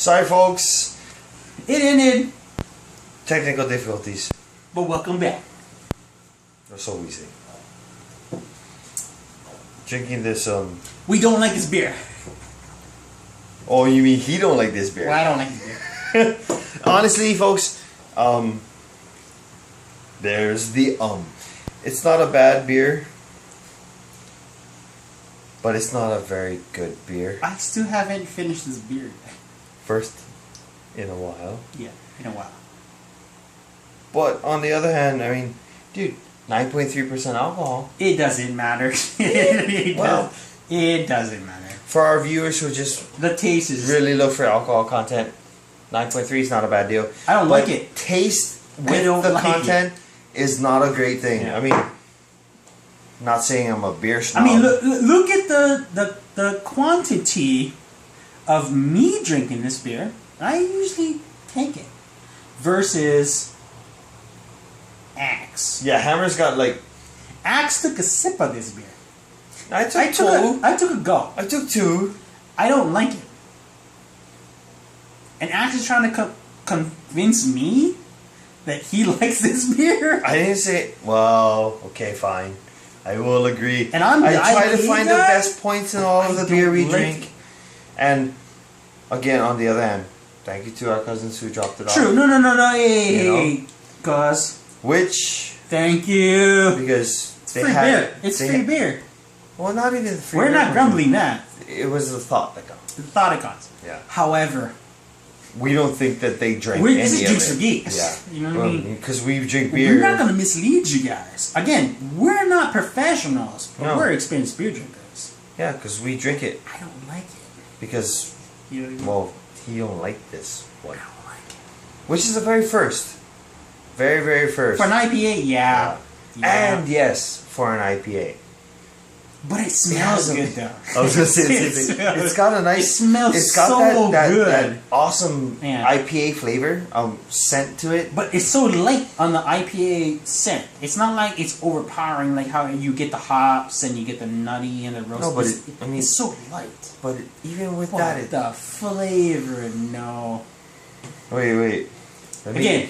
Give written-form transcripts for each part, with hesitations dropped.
Sorry, folks. It ended. Technical difficulties. But welcome back. Or so we say. Drinking this, We don't like this beer. Oh, you mean he don't like this beer? Well, I don't like this beer. Honestly, folks, there's the It's not a bad beer, but it's not a very good beer. I still haven't finished this beer yet. First in a while. Yeah, in a while. But on the other hand, I mean, dude, 9.3% alcohol. It doesn't matter. It doesn't matter. For our viewers who just the taste is really look for alcohol content, 9.3 is not a bad deal. I don't like it. Taste with the content is not a great thing. Yeah. I mean, not saying I'm a beer snob. I mean, look at the quantity of me drinking this beer. I usually take it versus Axe. Yeah, Hammer's got like. Axe took a sip of this beer. I took a go. I took two. I don't like it. And Axe is trying to convince me that he likes this beer. I didn't say. Well, okay, fine. I will agree. And I try to find the best points in all of the beer we drink. And again, on the other hand, thank you to our cousins who dropped it off. True. No. Hey, cuz. Which. Thank you. Because it's free beer. It's free beer. Well, not even the free beer. We're beer. not grumbling that. It was the thought that counts. The thought that counts. Yeah. However, we don't think that they drank any of it. This is Drinks for Geeks. Yeah. You know what I mean? Because we drink beer. We're not going to mislead you guys. Again, we're not professionals, but No. we're experienced beer drinkers. Yeah, because we drink it. I don't like it. Because, you know what I mean? well, he don't like this one. I don't like it. Which is the very first. Very, very first. For an IPA, yeah. And yes, for an IPA. But it smells good though. I was going to say the same thing. It's got a nice... It smells it's got so that good. awesome IPA flavor, scent to it. But it's so light on the IPA scent. It's not like it's overpowering like how you get the hops and you get the nutty and the roast. No, but it's so light. But even with what that... the flavor, no. Wait. Again.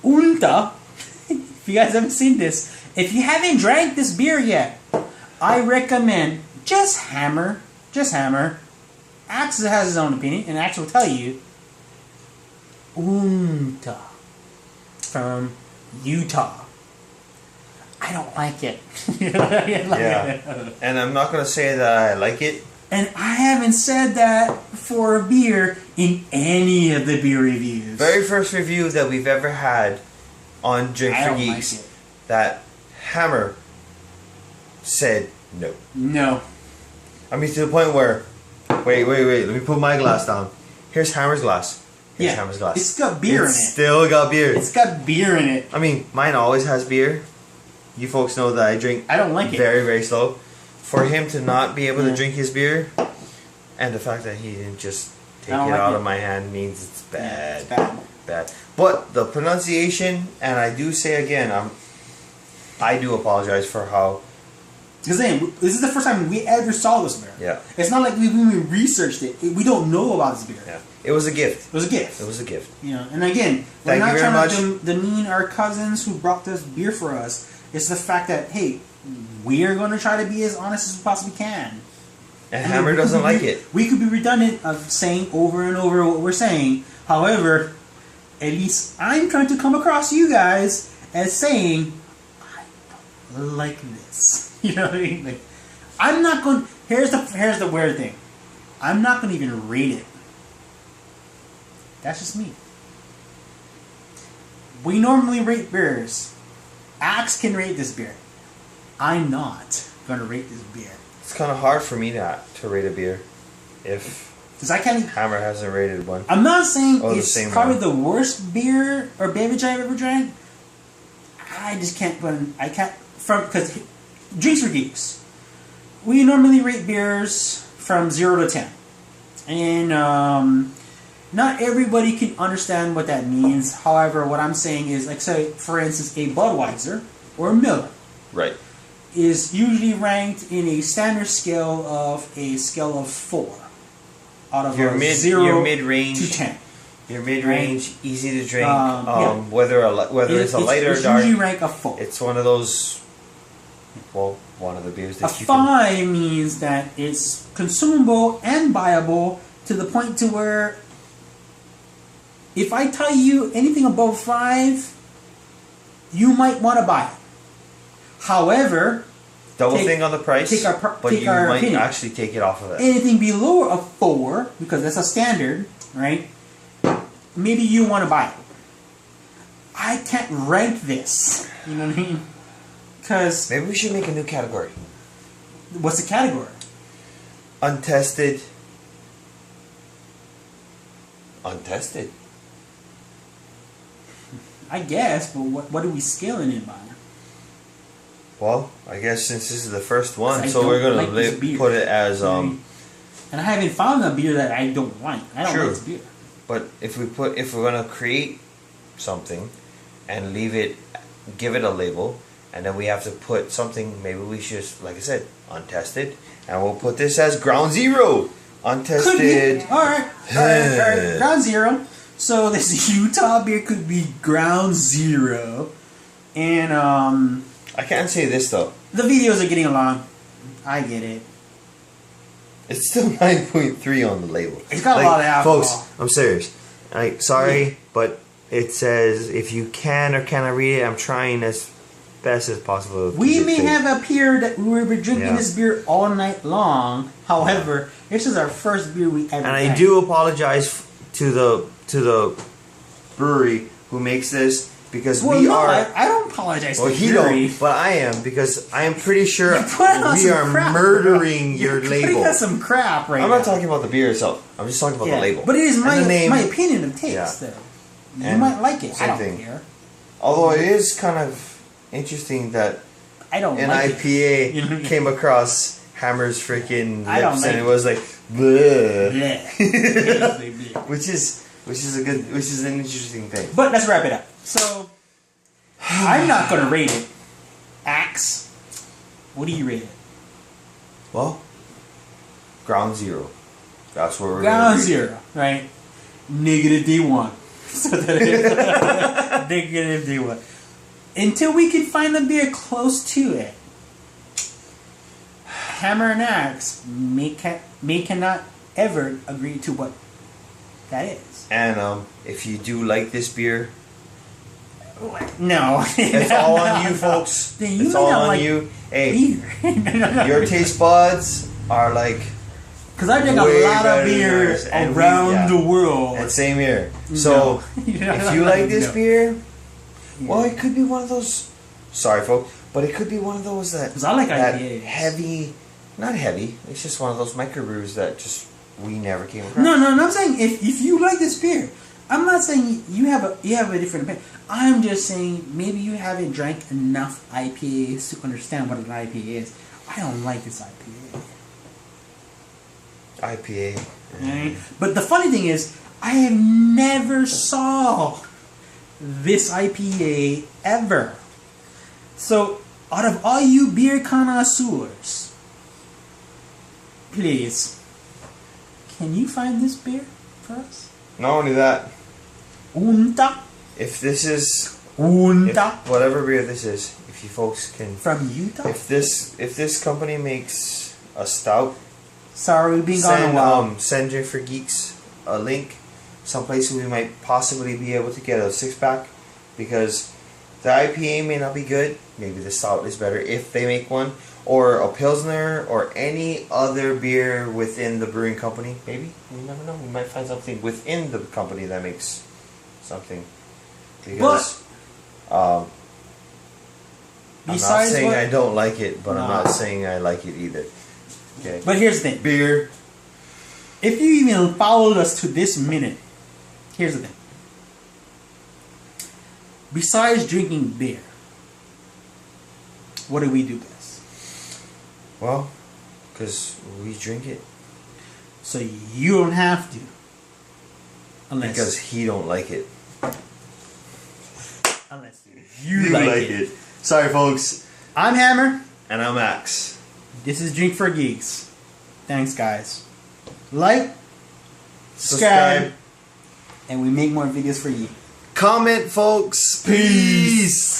Uinta. If you guys haven't seen this, if you haven't drank this beer yet, I recommend just Hammer. Axe has his own opinion, and Axe will tell you Uinta from Utah. I don't like it. And I'm not going to say that I like it. And I haven't said that for a beer in any of the beer reviews. Very first review that we've ever had on Drink for Geeks, that Hammer said no. No. I mean, to the point where, wait, let me put my glass down. Here's Hammer's glass. Here's Hammer's glass. It's got beer in it. Still got beer. It's got beer in it. I mean, mine always has beer. You folks know that I drink. I don't like it. Very, very slow. For him to not be able to drink his beer, and the fact that he didn't just take it out of my hand means it's bad. Yeah, it's bad. But the pronunciation, and I do say again, I do apologize for how. Because this is the first time we ever saw this beer. Yeah. It's not like we even researched it. We don't know about this beer. Yeah. It was a gift. It was a gift. It was a gift. You know, and again, we're not trying to demean our cousins who brought this beer for us. It's the fact that, hey, we are going to try to be as honest as we possibly can. And Hammer doesn't like it. We could be redundant of saying over and over what we're saying. However, at least I'm trying to come across you guys as saying, I don't like this. You know what I mean? Like, I'm not going. Here's the weird thing. I'm not going to even rate it. That's just me. We normally rate beers. Axe can rate this beer. I'm not going to rate this beer. It's kind of hard for me to rate a beer if Hammer hasn't rated one. I'm not saying it's probably the worst beer or beverage I've ever drank. I just can't because Drinks for Geeks. We normally rate beers from 0 to 10. And not everybody can understand what that means. However, what I'm saying is, like, say, for instance, a Budweiser or a Miller. Right. Is usually ranked in a standard scale of 4. out of your 0 mid-range to 10. Your mid-range, right? Easy to drink. Yeah. Whether it's a light or dark, usually rank a 4. It's one of those. Well, one of the beers that a 5 means that it's consumable and buyable to the point to where if I tell you anything above 5, you might want to buy it. However, double thing on the price, but you might opinion. Actually take it off of it. Anything below a 4, because that's a standard, right? Maybe you want to buy it. I can't rank this. You know what I mean? Because maybe we should make a new category. What's the category? Untested. Untested. I guess, but what are we scaling it by? Well, I guess since this is the first one, so we're gonna put it as And I haven't found a beer that I don't like. I don't like this beer. But if we're gonna create something and give it a label, and then we have to put something. Maybe we should, like I said, untested, and we'll put this as ground zero. Untested. All right. Ground zero. So this Utah beer could be ground zero, and I can't say this though. The videos are getting along. I get it. It's still 9.3 on the label. It's got a lot of alcohol. Folks, I'm serious. Sorry, but it says if you can or cannot read it, I'm trying as best as possible. We may have appeared that we were drinking this beer all night long. However, this is our first beer we ever drank. I do apologize to the brewery who makes this. Because I don't apologize. Well, he don't, but I am, because I am pretty sure we are murdering your label. You're putting on some crap right now. I'm not talking about the beer itself. I'm just talking about the label. But it is my opinion of taste, though. You might like it. I don't care. Although it is kind of interesting that an IPA came across Hammer's freaking lips, and it was like, bleh. which is an interesting thing. But let's wrap it up. So, I'm not going to rate it. Axe, what do you rate it? Well, ground zero. That's where we're ground zero, right? Negative D1. So that is negative D1. Until we can find a beer close to it, Hammer and Axe cannot ever agree to what that is. And if you do like this beer, no, it's all on you, folks. It's all on you. Hey, your taste buds are like. Because I drink a lot of beer around the world. And same here. So if you like this beer, well, it could be one of those. Sorry, folks, but it could be one of those that. Because I like that IPAs. Heavy, not heavy. It's just one of those microbrews that just we never came across. No. I'm saying if you like this beer. I'm not saying you have a different opinion. I'm just saying maybe you haven't drank enough IPAs to understand what an IPA is. I don't like this IPA. IPA. Right? But the funny thing is, I have never saw this IPA ever. So, out of all you beer connoisseurs, please, can you find this beer for us? Not only that. Uinta. If this is Uinta, whatever beer this is, if you folks can from Utah. If this company makes a stout, sorry, being on a while. Send Jennifer Geeks a link, someplace we might possibly be able to get a 6-pack, because the IPA may not be good. Maybe the stout is better if they make one, or a Pilsner, or any other beer within the brewing company. Maybe, you never know. We might find something within the company that makes something. Because I'm not saying I don't like it, but I'm not saying I like it either. Okay. But here's the thing. Beer. If you even followed us to this minute, here's the thing. Besides drinking beer, what do we do best? Well, because we drink it. So you don't have to. Because he don't like it. Unless you like it. Sorry, folks. I'm Hammer. And I'm Max. This is Drink for Geeks. Thanks, guys. Like, subscribe, and we make more videos for you. Comment, folks. Peace.